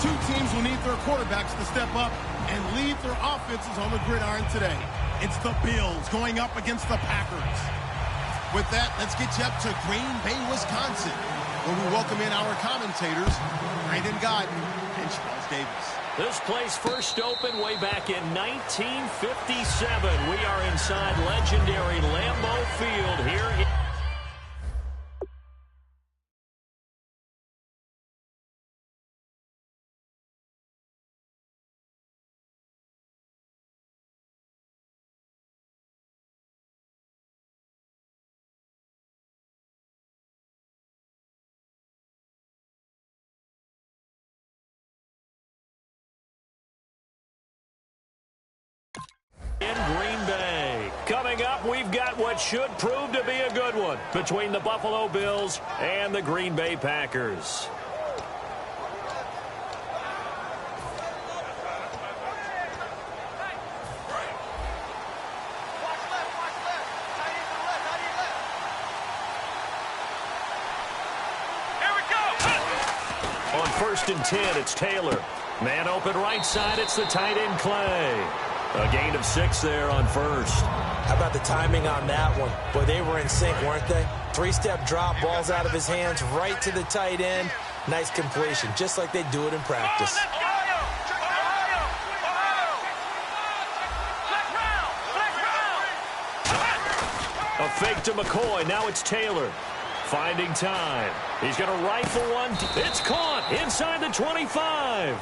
Two teams will need their quarterbacks to step up and lead their offenses on the gridiron today. It's the Bills going up against the Packers. With that, let's get you up to Green Bay, Wisconsin, where we welcome in our commentators, Brandon Godden and Charles Davis. This place first opened way back in 1957. We are inside legendary Lambeau Field here in Green Bay. Coming up, we've got what should prove to be a good one between the Buffalo Bills and the Green Bay Packers. On 1st and 10, it's Taylor. Man open right side, it's the tight end Clay. A gain of 6 there on 1st. How about the timing on that one? Boy, they were in sync, weren't they? 3-step drop, balls out of his hands, right to the tight end. Nice completion, just like they do it in practice. A fake to McCoy. Now it's Taylor. Finding time. He's going to rifle one. It's caught inside the 25.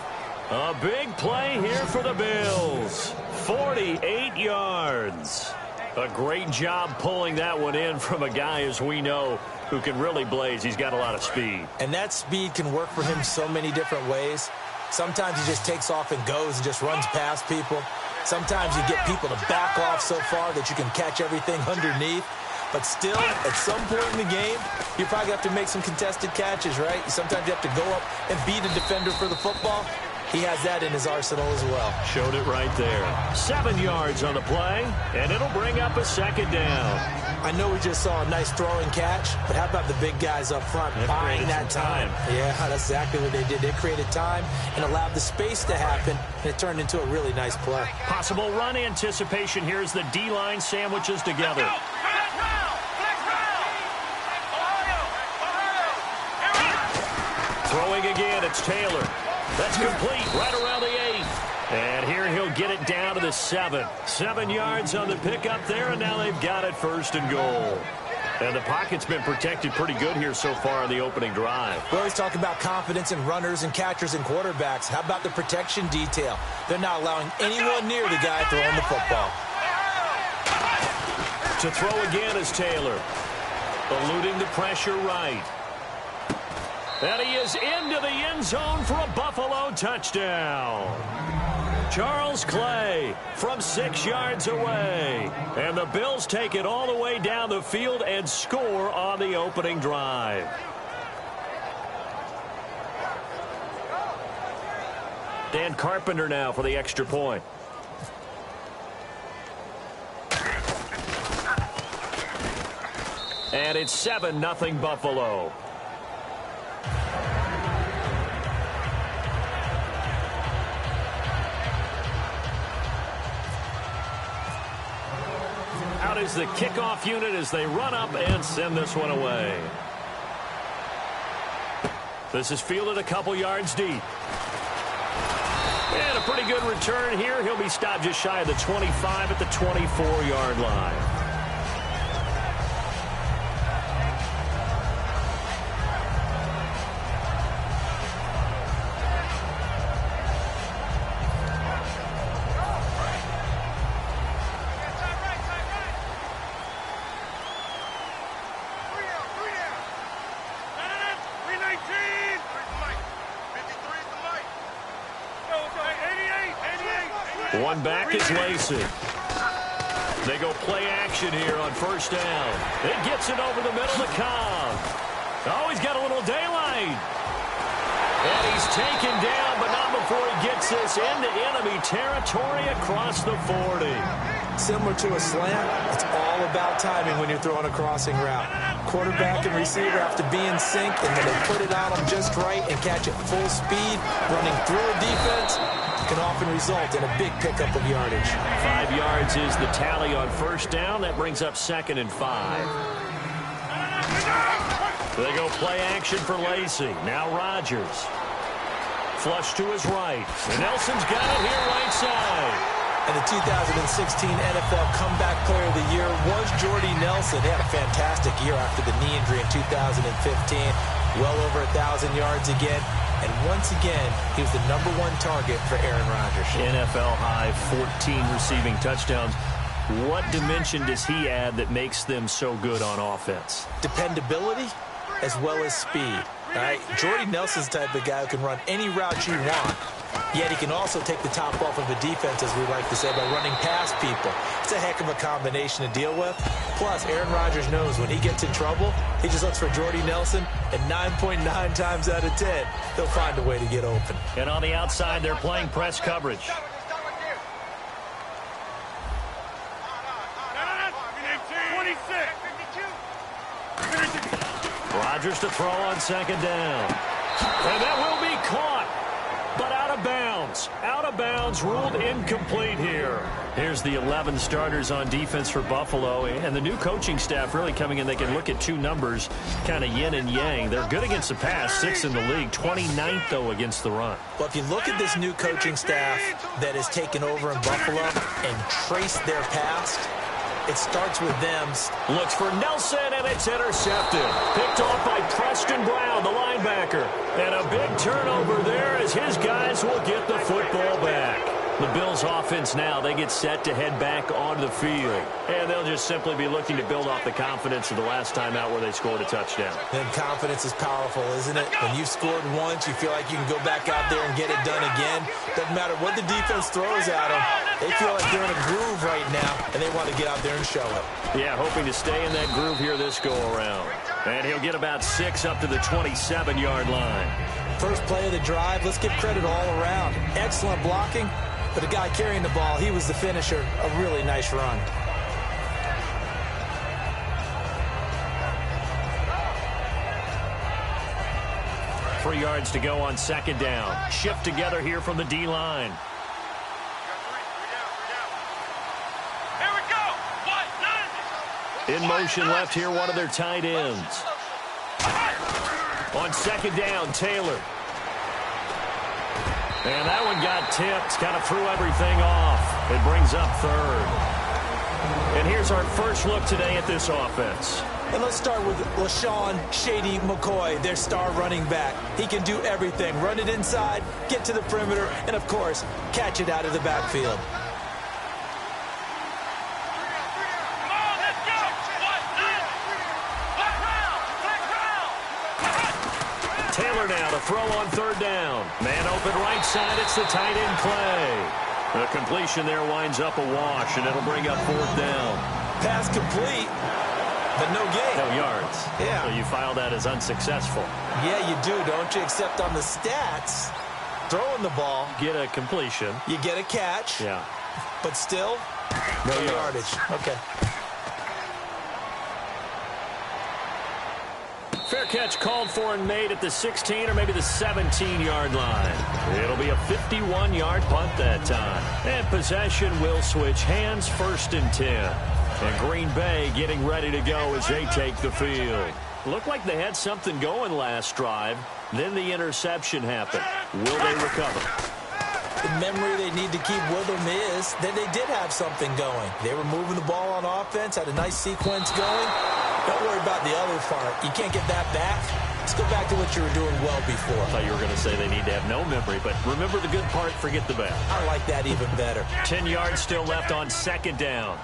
A big play here for the Bills. 48 yards. A great job pulling that one in from a guy, as we know, who can really blaze. He's got a lot of speed. And that speed can work for him so many different ways. Sometimes he just takes off and goes and just runs past people. Sometimes you get people to back off so far that you can catch everything underneath. But still, at some point in the game, you probably have to make some contested catches, right? Sometimes you have to go up and beat a defender for the football. He has that in his arsenal as well. Showed it right there. 7 yards on the play, and it'll bring up a 2nd down. I know we just saw a nice throwing catch, but how about the big guys up front buying that time? Yeah, that's exactly what they did. They created time and allowed the space to happen, and it turned into a really nice play. Possible run anticipation here as the D-line sandwiches together. Throwing again, it's Taylor. That's complete right around the 8. And here he'll get it down to the 7. 7 yards on the pickup there, and now they've got it 1st and goal. And the pocket's been protected pretty good here so far in the opening drive. We always talk about confidence in runners and catchers and quarterbacks. How about the protection detail? They're not allowing anyone near the guy throwing the football. To throw again is Taylor. Eluding the pressure right. And he is into the end zone for a Buffalo touchdown. Charles Clay from 6 yards away. And the Bills take it all the way down the field and score on the opening drive. Dan Carpenter now for the extra point. And it's 7-0 Buffalo. Out is the kickoff unit as they run up and send this one away. This is fielded a couple yards deep. And a pretty good return here. He'll be stopped just shy of the 25 at the 24-yard line. One back is Lacey. They go play action here on 1st down. It gets it over the middle to Cobb. Oh, he's got a little daylight. And he's taken down, but not before he gets this into enemy territory across the 40. Similar to a slant, it's all about timing when you're throwing a crossing route. quarterback and receiver have to be in sync, and then they put it on them just right and catch it full speed, running through a defense, can often result in a big pickup of yardage. 5 yards is the tally on first down. That brings up 2nd and 5. They go play action for Lacy. Now Rodgers. Flush to his right. And Nelson's got it here right side. And the 2016 NFL Comeback Player of the Year was Jordy Nelson. He had a fantastic year after the knee injury in 2015. Well over 1,000 yards again. And once again, he was the #1 target for Aaron Rodgers. NFL high 14 receiving touchdowns. What dimension does he add that makes them so good on offense? Dependability as well as speed. All right, Jordy Nelson's the type of guy who can run any route you want, yet he can also take the top off of a defense, as we like to say, by running past people. It's a heck of a combination to deal with. Plus, Aaron Rodgers knows when he gets in trouble, he just looks for Jordy Nelson, and 9.9 times out of 10, he'll find a way to get open. And on the outside, they're playing press coverage. Rodgers to throw on 2nd down. And that will be caught, but out of bounds. Out of bounds, ruled incomplete here. Here's the 11 starters on defense for Buffalo, and the new coaching staff really coming in. They can look at 2 numbers, kind of yin and yang. They're good against the pass, 6th in the league, 29th, though, against the run. Well, if you look at this new coaching staff that has taken over in Buffalo and traced their past, it starts with them. Looks for Nelson, and it's intercepted. Picked off by Preston Brown, the linebacker. And a big turnover there as his guys will get the football back. The Bills offense now, they get set to head back onto the field. And they'll just simply be looking to build off the confidence of the last time out where they scored a touchdown. And confidence is powerful, isn't it? When you've scored once, you feel like you can go back out there and get it done again. Doesn't matter what the defense throws at them. They feel like they're in a groove right now, and they want to get out there and show it. Yeah, hoping to stay in that groove here this go-around. And he'll get about 6 up to the 27-yard line. First play of the drive, let's give credit all around. Excellent blocking. But the guy carrying the ball, he was the finisher. A really nice run. Three yards to go on 2nd down. Shift together here from the D-line. In motion left here, one of their tight ends. On 2nd down, Taylor. And that one got tipped, kind of threw everything off. It brings up 3rd. And here's our first look today at this offense. And let's start with LaShawn Shady McCoy, their star running back. He can do everything. Run it inside, get to the perimeter, and, of course, catch it out of the backfield. Taylor now to throw on 3rd down. Man open right side. It's the tight end play. The completion there winds up a wash, and it'll bring up 4th down. Pass complete, but no gain. No yards. Yeah. So you file that as unsuccessful. Yeah, you do, don't you? Except on the stats, throwing the ball. Get a completion. You get a catch. Yeah. But still, no yardage. Okay. Fair catch called for and made at the 16 or maybe the 17-yard line. It'll be a 51-yard punt that time. And possession will switch hands, 1st and 10. And Green Bay getting ready to go as they take the field. Looked like they had something going last drive. Then the interception happened. Will they recover? The memory they need to keep with them is that they did have something going. They were moving the ball on offense, had a nice sequence going. Don't worry about the other part. You can't get that back. Let's go back to what you were doing well before. I thought you were going to say they need to have no memory, but remember the good part, forget the bad. I like that even better. 10 yards still left on 2nd down.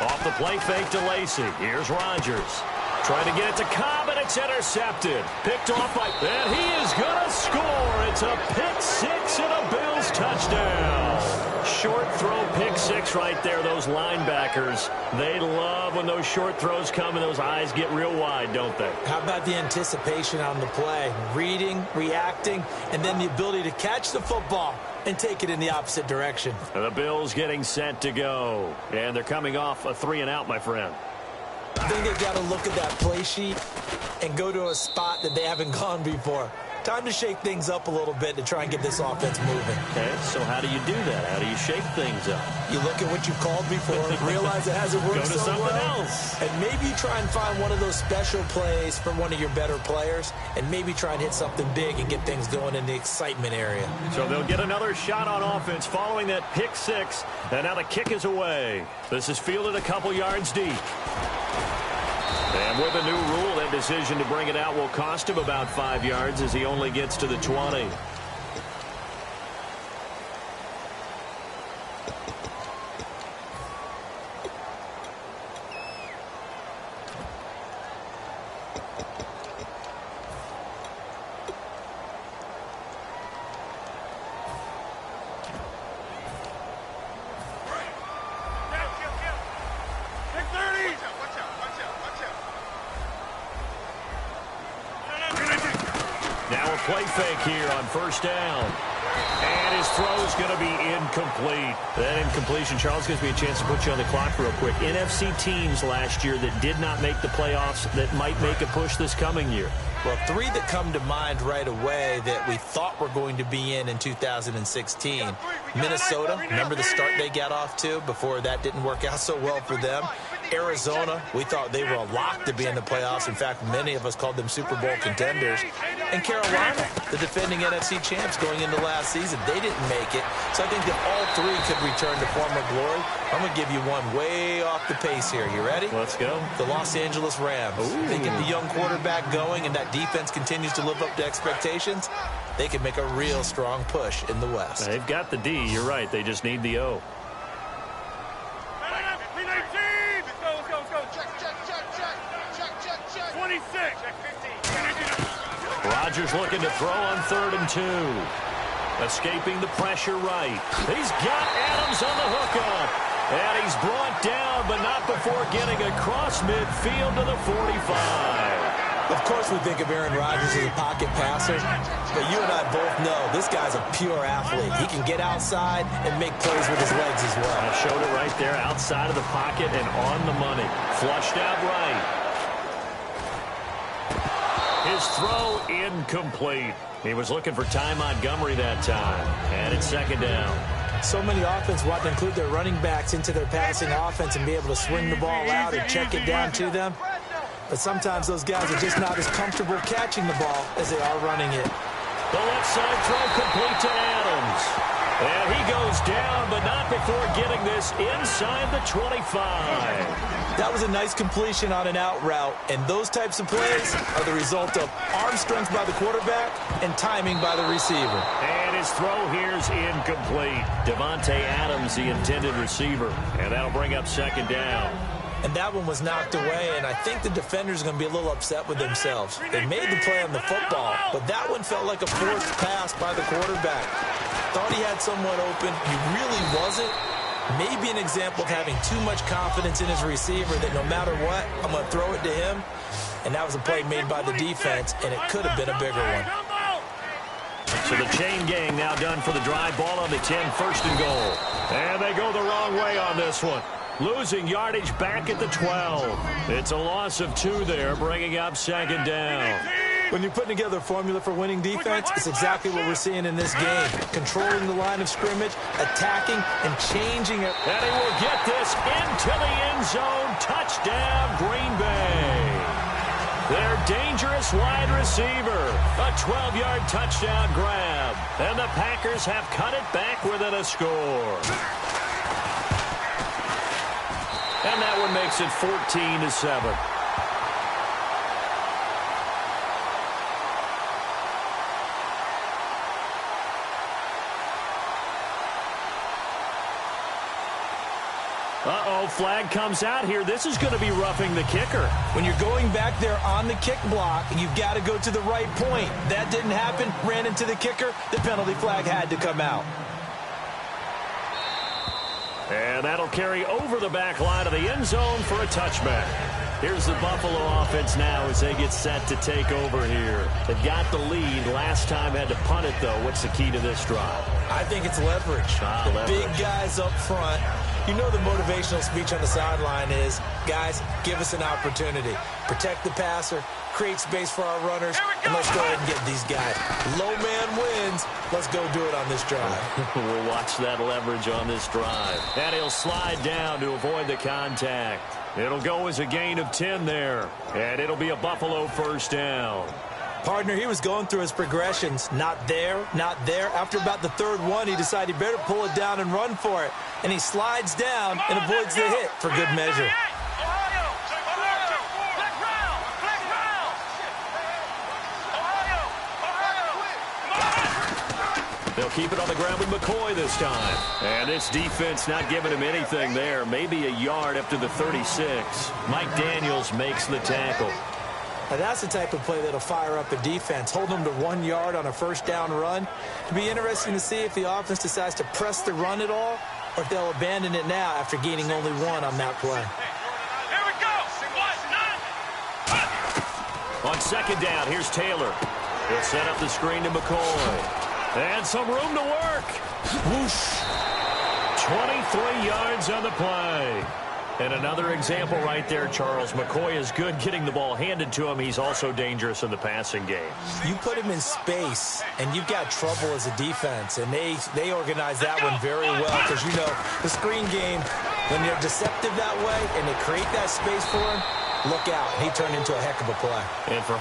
Off the play fake to Lacy. Here's Rodgers. Trying to get it to Cobb, and it's intercepted. Picked off by... And he is going to score. It's a pick 6 and a Bills touchdown. short throw pick six right there, those linebackers. They love when those short throws come and those eyes get real wide, don't they? How about the anticipation on the play? Reading, reacting, and then the ability to catch the football and take it in the opposite direction. The Bills getting set to go. And they're coming off a 3-and-out, my friend. I think they've got to look at that play sheet and go to a spot that they haven't gone before. Time to shake things up a little bit to try and get this offense moving. Okay, so how do you do that? How do you shake things up? You look at what you've called before, realize it hasn't worked so well. Go to something else. And maybe you try and find one of those special plays from one of your better players, and maybe try and hit something big and get things going in the excitement area. So they'll get another shot on offense following that pick six, and now the kick is away. This is fielded a couple yards deep. And with a new rule, that decision to bring it out will cost him about 5 yards as he only gets to the 20. Play fake here on first down. And his throw is going to be incomplete. That incompletion, Charles, gives me a chance to put you on the clock real quick. NFC teams last year that did not make the playoffs that might make a push this coming year. Well, 3 that come to mind right away that we thought were going to be in 2016. Minnesota, remember the start they got off to before that didn't work out so well for them. Arizona, we thought they were a lock to be in the playoffs. In fact, many of us called them Super Bowl contenders. And Carolina, the defending NFC champs going into last season, they didn't make it. So I think that all 3 could return to former glory. I'm going to give you one way off the pace here. You ready? Let's go. The Los Angeles Rams. Ooh. They get the young quarterback going, and that defense continues to live up to expectations. They can make a real strong push in the West. They've got the D. You're right. They just need the O. Rodgers looking to throw on 3rd and 2. Escaping the pressure right. He's got Adams on the hookup. And he's brought down, but not before getting across midfield to the 45. Of course we think of Aaron Rodgers as a pocket passer, but you and I both know this guy's a pure athlete. He can get outside and make plays with his legs as well. I showed it right there, outside of the pocket and on the money. Flushed out right. His throw incomplete. He was looking for Ty Montgomery that time. And it's 2nd down. So many offenses want to include their running backs into their passing offense and be able to swing the ball out and check it down to them. But sometimes those guys are just not as comfortable catching the ball as they are running it. The left side throw complete to Adams. And he goes down, but not before getting this inside the 25. That was a nice completion on an out route, and those types of plays are the result of arm strength by the quarterback and timing by the receiver. And his throw here's incomplete. Devontae Adams, the intended receiver, and that'll bring up 2nd down. And that one was knocked away, and I think the defenders are going to be a little upset with themselves. They made the play on the football, but that one felt like a forced pass by the quarterback. Thought he had someone open. He really wasn't. Maybe an example of having too much confidence in his receiver that no matter what, I'm going to throw it to him. And that was a play made by the defense, and it could have been a bigger one. So the chain gang now done for the drive. Ball on the 10, 1st and goal. And they go the wrong way on this one. Losing yardage back at the 12. It's a loss of 2 there, bringing up 2nd down. When you're putting together a formula for winning defense, it's exactly what we're seeing in this game. Controlling the line of scrimmage, attacking, and changing it. And he will get this into the end zone. Touchdown, Green Bay. Their dangerous wide receiver. A 12-yard touchdown grab. And the Packers have cut it back within a score. And that one makes it 14-7. Uh-oh, flag comes out here. This is going to be roughing the kicker. When you're going back there on the kick block, you've got to go to the right point. That didn't happen. Ran into the kicker. The penalty flag had to come out. And that'll carry over the back line of the end zone for a touchback. Here's the Buffalo offense now as they get set to take over here. They've got the lead. Last time had to punt it, though. What's the key to this drive? I think it's leverage. The big guys up front. You know the motivational speech on the sideline is, guys, give us an opportunity. Protect the passer, create space for our runners, and let's go ahead and get these guys. Low man wins. Let's go do it on this drive. We'll watch that leverage on this drive. And he'll slide down to avoid the contact. It'll go as a gain of 10 there. And it'll be a Buffalo first down. Partner, he was going through his progressions. Not there, not there. After about the third one, he decided he better pull it down and run for it. And he slides down and avoids the hit for good measure. They'll keep it on the ground with McCoy this time. And this defense not giving him anything there. Maybe a yard up to the 36. Mike Daniels makes the tackle. Now that's the type of play that'll fire up a defense. Hold them to 1 yard on a first down run. It'll be interesting to see if the offense decides to press the run at all or if they'll abandon it now after gaining only 1 on that play. Here we go. On second down, here's Taylor. He'll set up the screen to McCoy. And some room to work. Whoosh. 23 yards on the play. And another example right there, Charles. McCoy is good getting the ball handed to him. He's also dangerous in the passing game. You put him in space, and you've got trouble as a defense. And they organize that one very well because, you know, the screen game, when they're deceptive that way and they create that space for him, look out. He turned into a heck of a play. And for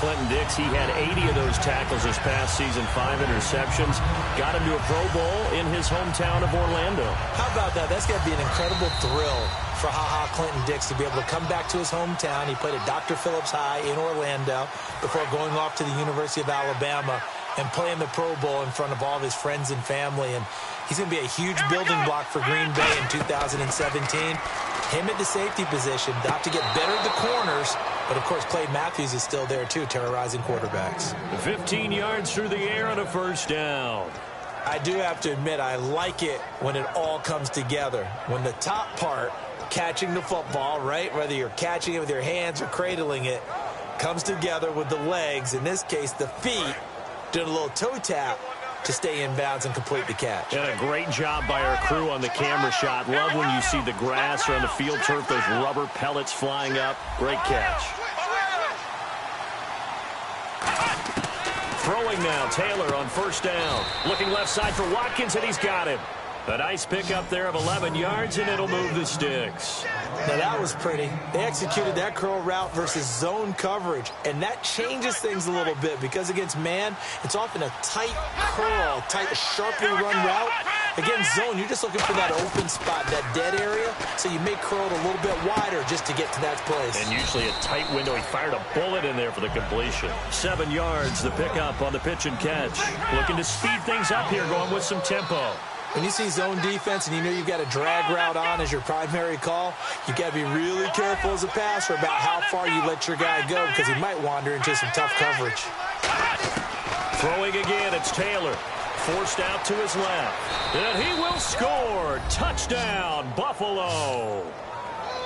Clinton-Dix, he had 80 of those tackles this past season, 5 interceptions. Got him to a Pro Bowl in his hometown of Orlando. How about that? That's got to be an incredible thrill for Clinton-Dix to be able to come back to his hometown. He played at Dr. Phillips High in Orlando before going off to the University of Alabama and playing the Pro Bowl in front of all of his friends and family. And he's going to be a huge building block for Green Bay in 2017. Him at the safety position, got to get better at the corners, but of course Clay Matthews is still there too, terrorizing quarterbacks. 15 yards through the air on a first down. I do have to admit, I like it when it all comes together. When the top part, catching the football, right, whether you're catching it with your hands or cradling it, comes together with the legs, in this case the feet, doing a little toe tap to stay in bounds and complete the catch. And a great job by our crew on the camera shot. Love when you see the grass or on the field turf, those rubber pellets flying up. Great catch. Throwing now, Taylor on first down. Looking left side for Watkins, and he's got him. A nice pickup there of 11 yards, and it'll move the sticks. Now, that was pretty. They executed that curl route versus zone coverage, and that changes things a little bit because against man, it's often a tight curl, tight, sharply run route. Against zone, you're just looking for that open spot, that dead area, so you may curl it a little bit wider just to get to that place. And usually a tight window. He fired a bullet in there for the completion. 7 yards, the pickup on the pitch and catch. Looking to speed things up here, going with some tempo. When you see zone defense and you know you've got a drag route on as your primary call, you've got to be really careful as a passer about how far you let your guy go because he might wander into some tough coverage. Throwing again, it's Taylor. Forced out to his left. And he will score. Touchdown, Buffalo.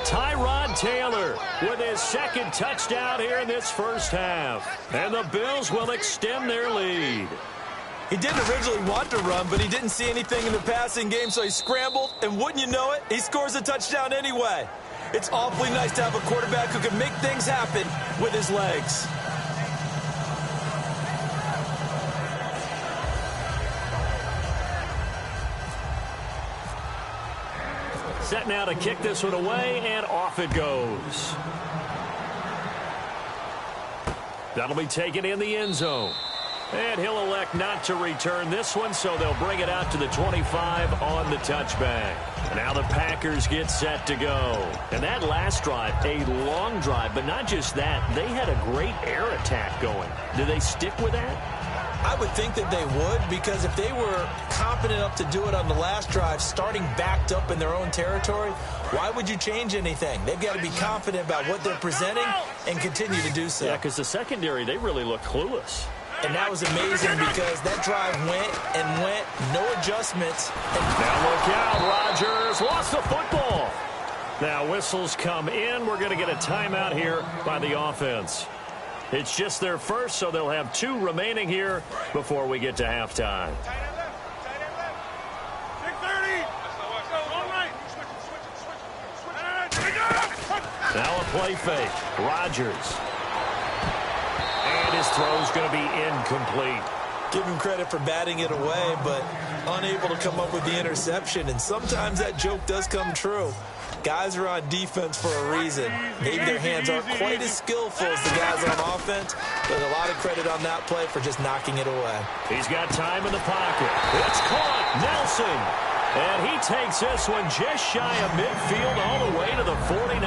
Tyrod Taylor with his second touchdown here in this first half. And the Bills will extend their lead. He didn't originally want to run, but he didn't see anything in the passing game, so he scrambled, and wouldn't you know it, he scores a touchdown anyway. It's awfully nice to have a quarterback who can make things happen with his legs. Set now to kick this one away, and off it goes. That'll be taken in the end zone. And he'll elect not to return this one, so they'll bring it out to the 25 on the touchback. Now the Packers get set to go. And that last drive, a long drive, but not just that. They had a great air attack going. Do they stick with that? I would think that they would, because if they were competent enough to do it on the last drive, starting backed up in their own territory, why would you change anything? They've got to be confident about what they're presenting and continue to do so. Yeah, because the secondary, they really look clueless. And that was amazing because that drive went and went, no adjustments. Now look out, Rodgers lost the football. Now whistles come in. We're going to get a timeout here by the offense. It's just their first, so they'll have 2 remaining here before we get to halftime. Now a play fake. Rodgers. And his throw's going to be incomplete. Give him credit for batting it away, but unable to come up with the interception. And sometimes that joke does come true. Guys are on defense for a reason. Maybe their hands aren't quite as skillful as the guys on offense, but a lot of credit on that play for just knocking it away. He's got time in the pocket. It's caught. Nelson. And he takes this one just shy of midfield all the way to the 49.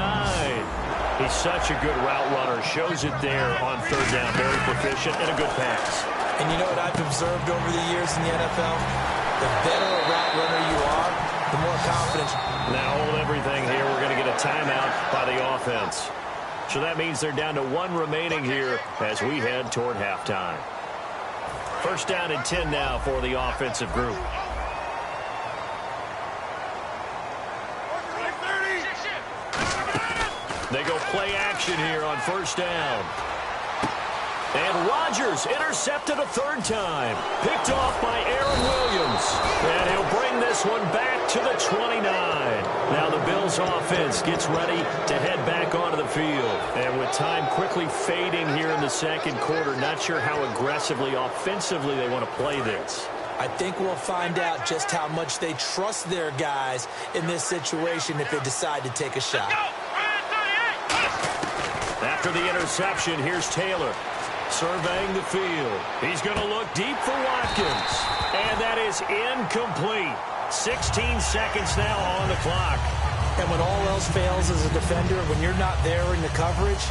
He's such a good route runner. Shows it there on 3rd down. Very proficient and a good pass. And you know what I've observed over the years in the NFL? The better a route runner you are, the more confidence. Now hold everything here. We're going to get a timeout by the offense. So that means they're down to 1 remaining here as we head toward halftime. 1st down and 10 now for the offensive group. They go play action here on 1st down. And Rodgers intercepted a 3rd time. Picked off by Aaron Williams. And he'll bring this one back to the 29. Now the Bills offense gets ready to head back onto the field. And with time quickly fading here in the 2nd quarter, not sure how aggressively, offensively they want to play this. I think we'll find out just how much they trust their guys in this situation if they decide to take a shot. After the interception, here's Taylor. Surveying the field. He's going to look deep for Watkins. And that is incomplete. 16 seconds now on the clock. And when all else fails as a defender, when you're not there in the coverage,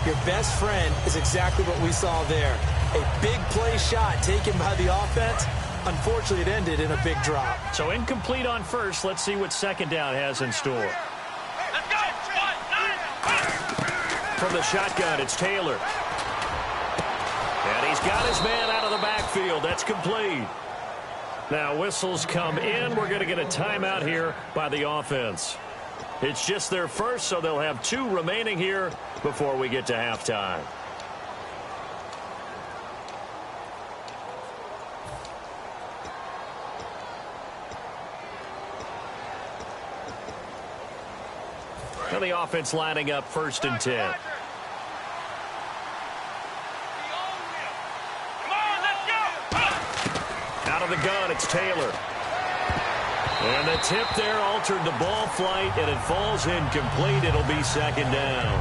your best friend is exactly what we saw there. A big play shot taken by the offense. Unfortunately, it ended in a big drop. So incomplete on 1st. Let's see what 2nd down has in store. From the shotgun, it's Taylor. And he's got his man out of the backfield. That's complete. Now whistles come in. We're going to get a timeout here by the offense. It's just their first, so they'll have 2 remaining here before we get to halftime. Now the offense lining up 1st and 10. Out of the gun, it's Taylor. And the tip there altered the ball flight, and it falls incomplete. It'll be 2nd down.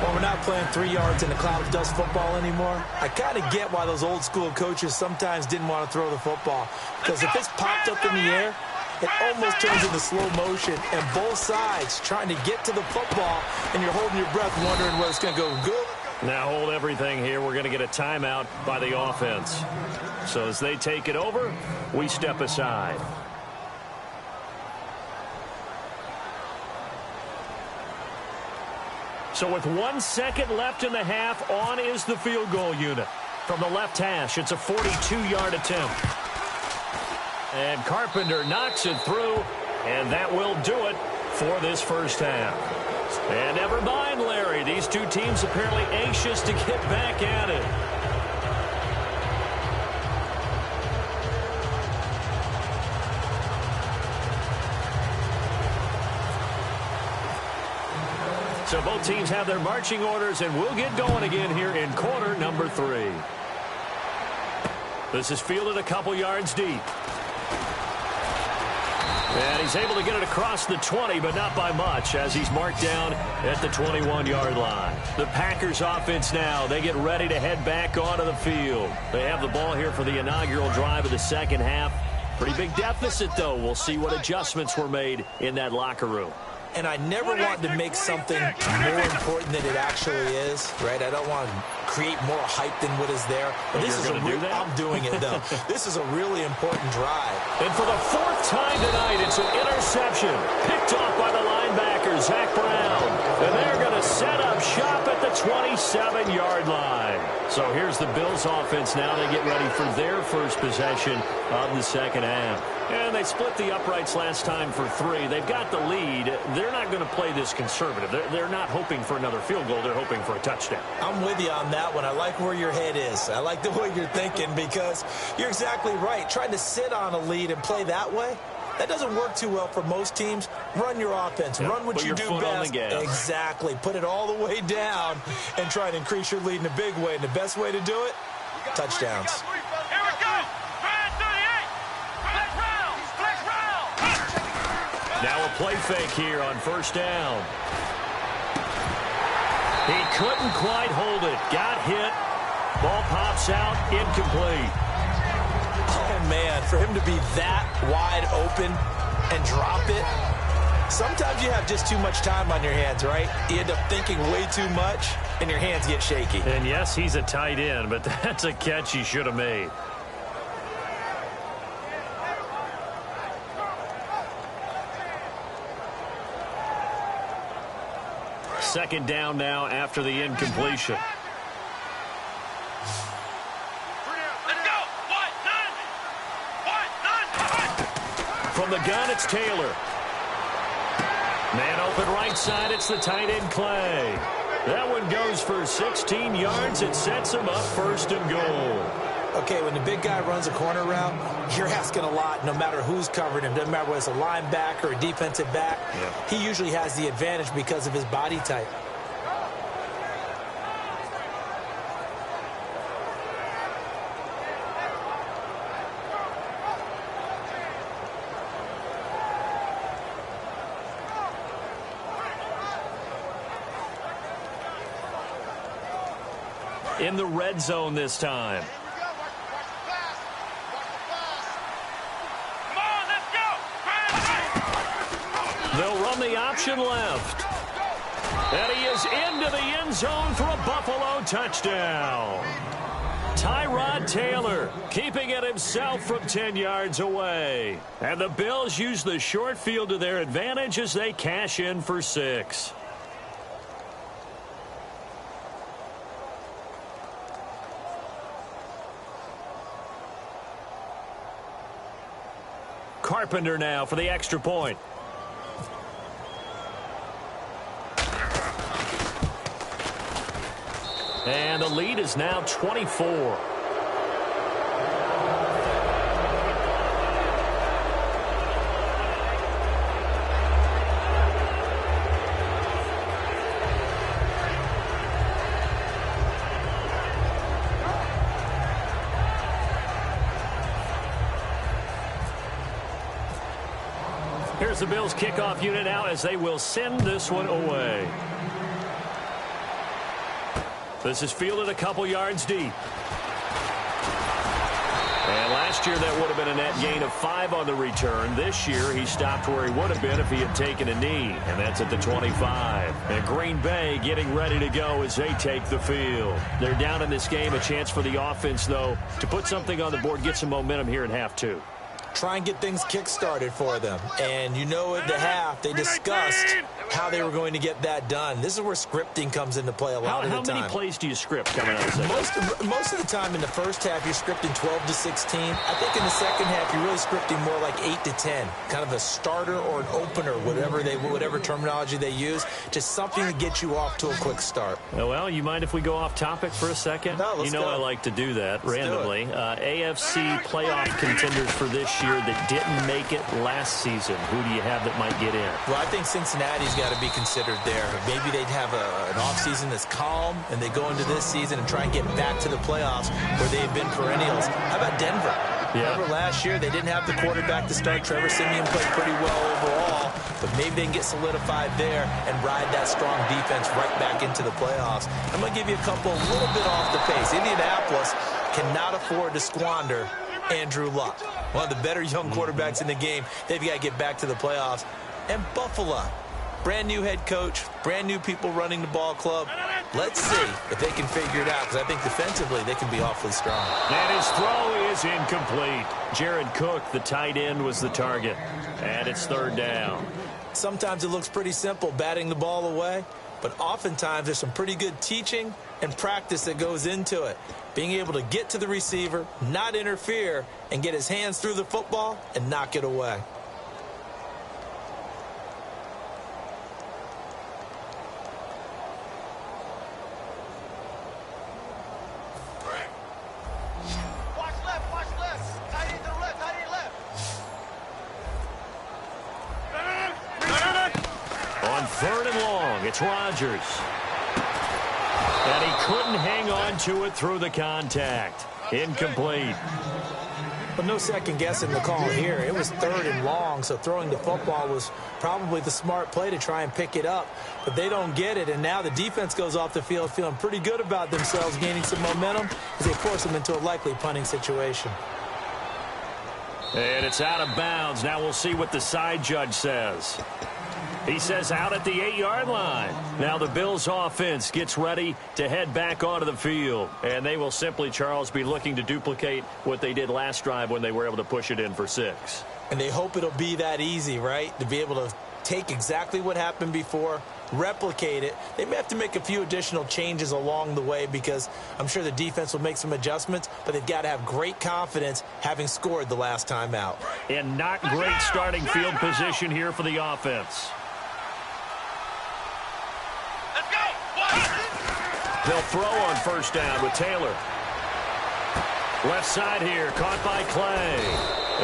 Well, we're not playing 3 yards in a cloud of dust football anymore. I kind of get why those old school coaches sometimes didn't want to throw the football. Because if it's popped up in the air, it almost turns into slow motion, and both sides trying to get to the football, and you're holding your breath wondering whether it's going to go good. Now hold everything here. We're going to get a timeout by the offense. So as they take it over, we step aside. So with 1 second left in the half, on is the field goal unit. From the left hash, it's a 42-yard attempt. And Carpenter knocks it through, and that will do it for this 1st half. And never mind, Larry. These 2 teams apparently anxious to get back at it. So both teams have their marching orders, and we'll get going again here in quarter number 3. This is fielded a couple yards deep. And he's able to get it across the 20, but not by much, as he's marked down at the 21-yard line. The Packers offense now, they get ready to head back onto the field. They have the ball here for the inaugural drive of the 2nd half. Pretty big deficit, though. We'll see what adjustments were made in that locker room. And I never want to make something more important than it actually is, right? I don't want to create more hype than what is there. But this is a I'm doing it, though. This is a really important drive. And for the 4th time tonight, it's an interception. Picked off by the linebacker, Zach Brown. And they're going to set up shop at the 27-yard line. So here's the Bills offense now. They get ready for their first possession of the second half. And they split the uprights last time for 3. They've got the lead. They're not going to play this conservative. They're not hoping for another field goal. They're hoping for a touchdown. I'm with you on that one. I like where your head is. I like the way you're thinking because you're exactly right. Trying to sit on a lead and play that way, that doesn't work too well for most teams. Run your offense. Run what you do best. Exactly. Put it all the way down and try to increase your lead in a big way. And the best way to do it, touchdowns. Here we go. Man 38. Flex round. Flex round. Now a play fake here on first down. He couldn't quite hold it. Got hit. Ball pops out. Incomplete. Oh, man, for him to be that wide open and drop it, sometimes you have just too much time on your hands, right? You end up thinking way too much, and your hands get shaky. And, yes, he's a tight end, but that's a catch he should have made. Second down now after the incompletion. From the gun, it's Taylor. Man open right side, it's the tight end Clay. That one goes for 16 yards. It sets him up first and goal. Okay, when the big guy runs a corner route, you're asking a lot no matter who's covering him. Doesn't matter whether it's a linebacker or a defensive back. Yeah. He usually has the advantage because of his body type. In the red zone this time. Come on, let's go. They'll run the option left. And he is into the end zone for a Buffalo touchdown. Tyrod Taylor keeping it himself from 10 yards away. And the Bills use the short field to their advantage as they cash in for 6. Carpenter now for the extra point. And the lead is now 24. Here's the Bills kickoff unit out as they will send this one away. This is fielded a couple yards deep. And last year that would have been a net gain of 5 on the return. This year he stopped where he would have been if he had taken a knee. And that's at the 25. And Green Bay getting ready to go as they take the field. They're down in this game. A chance for the offense, though, to put something on the board, get some momentum here in half 2. Try and get things kick-started for them. And you know at the half, they discussed how they were going to get that done. This is where scripting comes into play a lot of the time. How many plays do you script coming out of the second? Most of the time in the first half, you're scripting 12 to 16. I think in the second half, you're really scripting more like 8 to 10. Kind of a starter or an opener, whatever terminology they use. Just something to get you off to a quick start. Well, you mind if we go off topic for a second? No, let's go. I like to do that randomly. AFC playoff contenders for this year that didn't make it last season. Who do you have that might get in? Well, I think Cincinnati's got to be considered there. Maybe they'd have an offseason that's calm, and they go into this season and try and get back to the playoffs where they've been perennials. How about Denver? Yeah. Remember last year, they didn't have the quarterback to start. Trevor Siemian played pretty well overall, but maybe they can get solidified there and ride that strong defense right back into the playoffs. I'm going to give you a couple a little bit off the pace. Indianapolis cannot afford to squander Andrew Luck, one of the better young quarterbacks in the game. They've got to get back to the playoffs. And Buffalo, brand new head coach, brand new people running the ball club. Let's see if they can figure it out, because I think defensively they can be awfully strong. And his throw is incomplete. Jared Cook, the tight end, was the target. And it's third down. Sometimes it looks pretty simple, batting the ball away. but oftentimes there's some pretty good teaching and practice that goes into it. Being able to get to the receiver, not interfere, and get his hands through the football and knock it away. Third and long, it's Rodgers. And he couldn't hang on to it through the contact. Incomplete. But no second guessing the call here. It was third and long, so throwing the football was probably the smart play to try and pick it up. But they don't get it, and now the defense goes off the field feeling pretty good about themselves, gaining some momentum as they force them into a likely punting situation. And it's out of bounds. Now we'll see what the side judge says. He says out at the 8-yard line. Now the Bills offense gets ready to head back onto the field. And they will simply, Charles, be looking to duplicate what they did last drive when they were able to push it in for 6. And they hope it'll be that easy, right? To be able to take exactly what happened before, replicate it. They may have to make a few additional changes along the way because I'm sure the defense will make some adjustments, but they've got to have great confidence having scored the last time out. And not great starting field position here for the offense. They'll throw on first down with Taylor. Left side here, caught by Clay.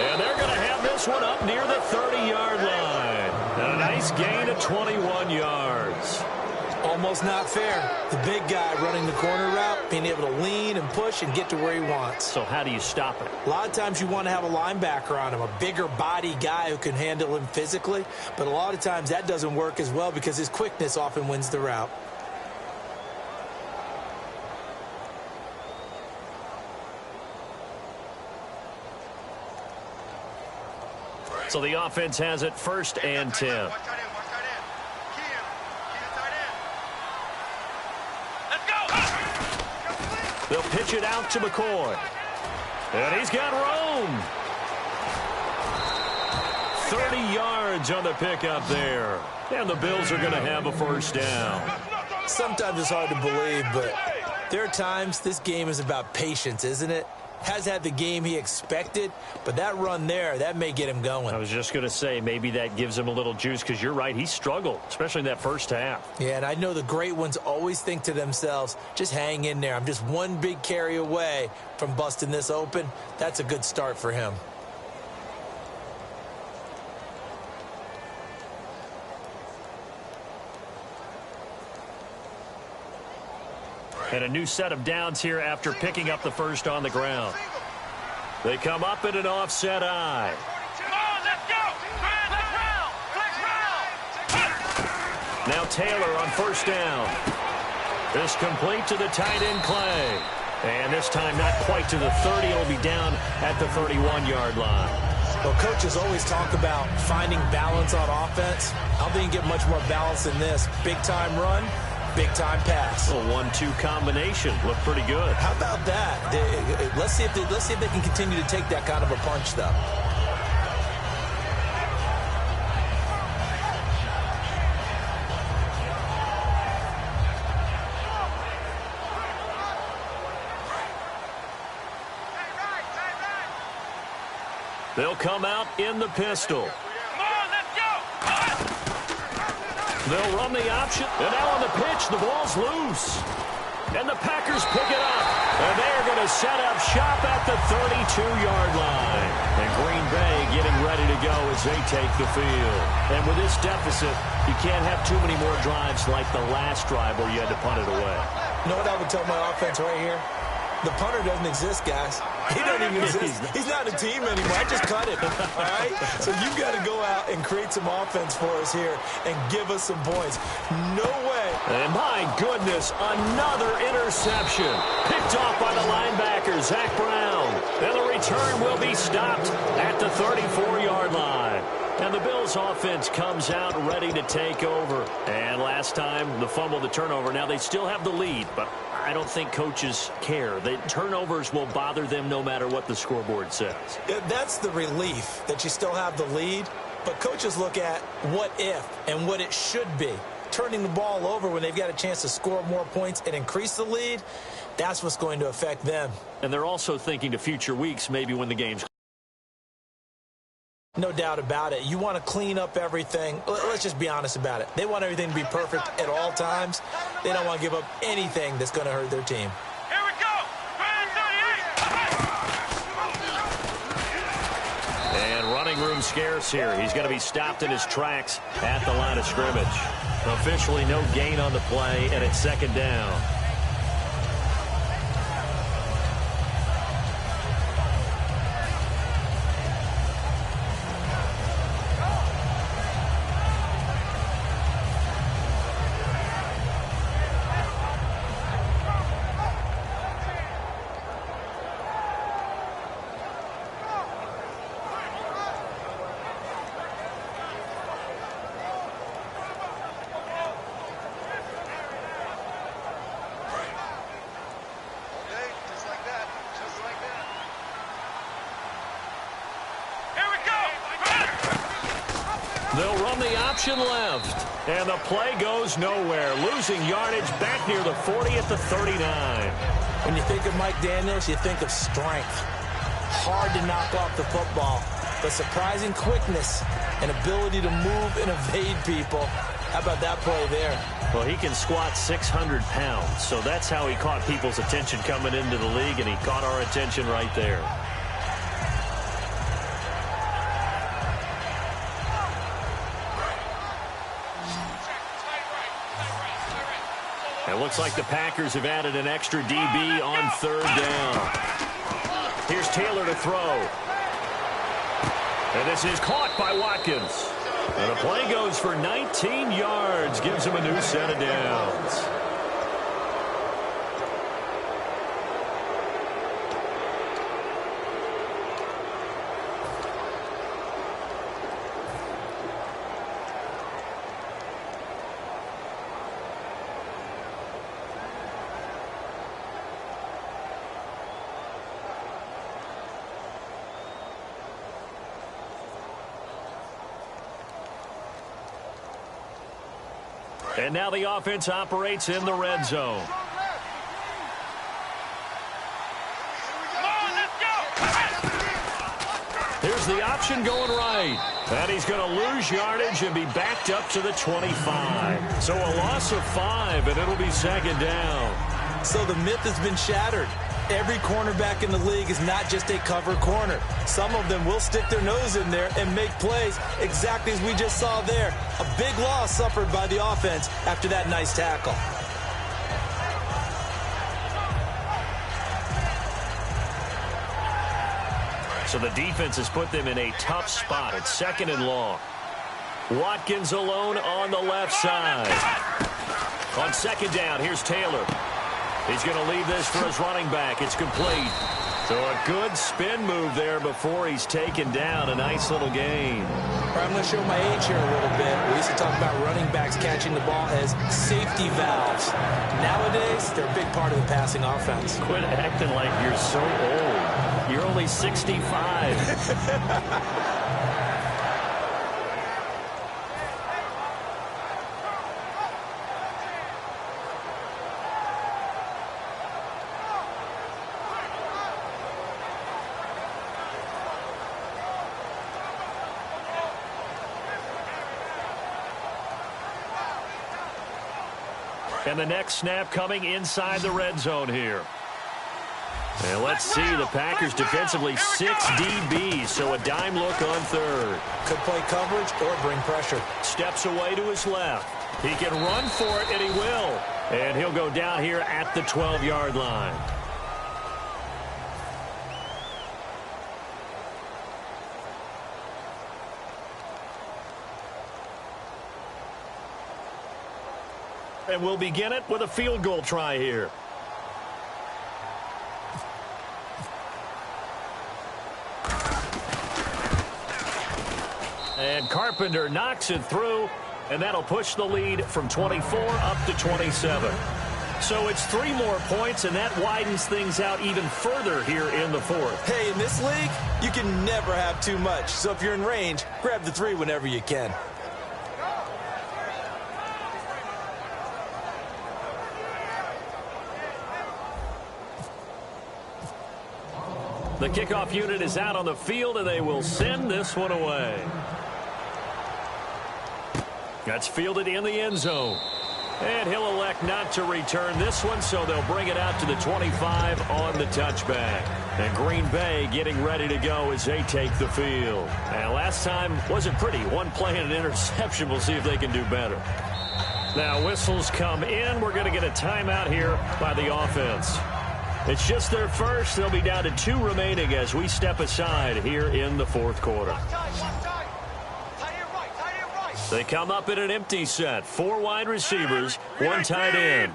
And they're going to have this one up near the 30-yard line. And a nice gain of 21 yards. Almost not fair. The big guy running the corner route, being able to lean and push and get to where he wants. So how do you stop it? A lot of times you want to have a linebacker on him, a bigger body guy who can handle him physically. But a lot of times that doesn't work as well because his quickness often wins the route. So the offense has it first and 10. They'll pitch it out to McCoy. And he's got room. 30 yards on the pickup there. And the Bills are going to have a first down. Sometimes it's hard to believe, but there are times this game is about patience, isn't it? Has had the game he expected, but that run there, that may get him going. I was just going to say, maybe that gives him a little juice because you're right, he struggled, especially in that first half. Yeah, and I know the great ones always think to themselves, just hang in there. I'm just one big carry away from busting this open. That's a good start for him. And a new set of downs here after picking up the first on the ground. They come up in an offset eye. Come on, let's go! Flex round! Now Taylor on first down. This complete to the tight end Clay. And this time not quite to the 30. It'll be down at the 31-yard line. Well, coaches always talk about finding balance on offense. I don't think you get much more balance than this. Big-time run. Big-time pass. A 1-2 combination. Looked pretty good. How about that? Let's see if they can continue to take that kind of a punch, though. They'll come out in the pistol. Come on, let's go! They'll run the option. And now on the pitch, the ball's loose. And the Packers pick it up. And they're going to set up shop at the 32-yard line. And Green Bay getting ready to go as they take the field. And with this deficit, you can't have too many more drives like the last drive where you had to punt it away. You know what I would tell my offense right here? The punter doesn't exist, guys. He doesn't even exist. He's not a team anymore. I just cut him, all right? So you've got to go out and create some offense for us here and give us some points. No way. And my goodness, another interception. Picked off by the linebacker, Zach Brown. And the return will be stopped at the 34-yard line. And the Bills offense comes out ready to take over. And last time, the fumble, the turnover. Now they still have the lead, but I don't think coaches care. The turnovers will bother them no matter what the scoreboard says. That's the relief that you still have the lead. But coaches look at what if and what it should be turning the ball over when they've got a chance to score more points and increase the lead, that's what's going to affect them. And they're also thinking to future weeks, maybe when the game's... No doubt about it. You want to clean up everything. Let's just be honest about it. They want everything to be perfect at all times. They don't want to give up anything that's going to hurt their team. Here we go. And running room scarce here. He's going to be stopped in his tracks at the line of scrimmage. Officially no gain on the play, and it's second down. They'll run the option left, and the play goes nowhere, losing yardage back near the 40 at the 39. When you think of Mike Daniels, you think of strength. Hard to knock off the football, but surprising quickness and ability to move and evade people. How about that play there? Well, he can squat 600 pounds, so that's how he caught people's attention coming into the league, and he caught our attention right there. It looks like the Packers have added an extra DB on third down. Here's Taylor to throw. And this is caught by Watkins. And the play goes for 19 yards, gives him a new set of downs. And now the offense operates in the red zone. Here's the option going right. And he's going to lose yardage and be backed up to the 25. So a loss of 5, and it'll be second down. So the myth has been shattered. Every cornerback in the league is not just a cover corner. Some of them will stick their nose in there and make plays exactly as we just saw there. A big loss suffered by the offense after that nice tackle. So the defense has put them in a tough spot. It's second and long. Watkins alone on the left side. On second down, here's Taylor. He's going to leave this for his running back. It's complete. So a good spin move there before he's taken down. A nice little gain. I'm going to show my age here a little bit. We used to talk about running backs catching the ball as safety valves. Nowadays, they're a big part of the passing offense. Quit acting like you're so old. You're only 65. And the next snap coming inside the red zone here. And let's see, the Packers defensively 6 DBs, so a dime look on third. Could play coverage or bring pressure. Steps away to his left. He can run for it, and he will. And he'll go down here at the 12-yard line. And we'll begin it with a field goal try here. And Carpenter knocks it through, and that'll push the lead from 24 up to 27. So it's 3 more points, and that widens things out even further here in the fourth. Hey, in this league, you can never have too much. So if you're in range, grab the 3 whenever you can. The kickoff unit is out on the field, and they will send this one away. That's fielded in the end zone. And he'll elect not to return this one, so they'll bring it out to the 25 on the touchback. And Green Bay getting ready to go as they take the field. And last time wasn't pretty. One play and an interception. We'll see if they can do better. Now whistles come in. We're going to get a timeout here by the offense. It's just their first. They'll be down to 2 remaining as we step aside here in the fourth quarter. They come up in an empty set. 4 wide receivers, 1 tight end.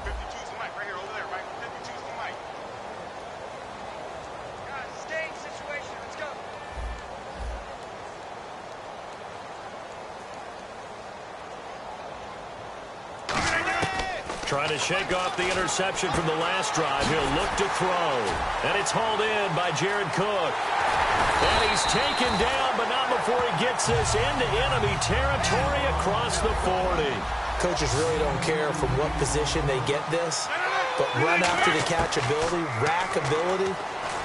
52's the mic right here, over there, right? 52's the mic. Guys, staying situation. Let's go. Trying to shake off the interception from the last drive. He'll look to throw. And it's hauled in by Jared Cook. And he's taken down, but not before he gets this into enemy territory across the 40. Coaches really don't care from what position they get this, but run after the catch ability, rack ability,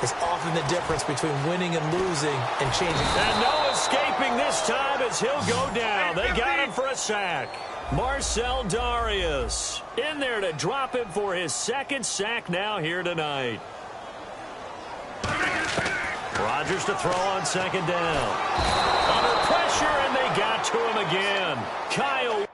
is often the difference between winning and losing and changing. And no escaping this time as he'll go down. They got him for a sack. Marcel Darius in there to drop him for his 2nd sack now here tonight. Rodgers to throw on 2nd down. Under pressure, and they got to him again. Kyle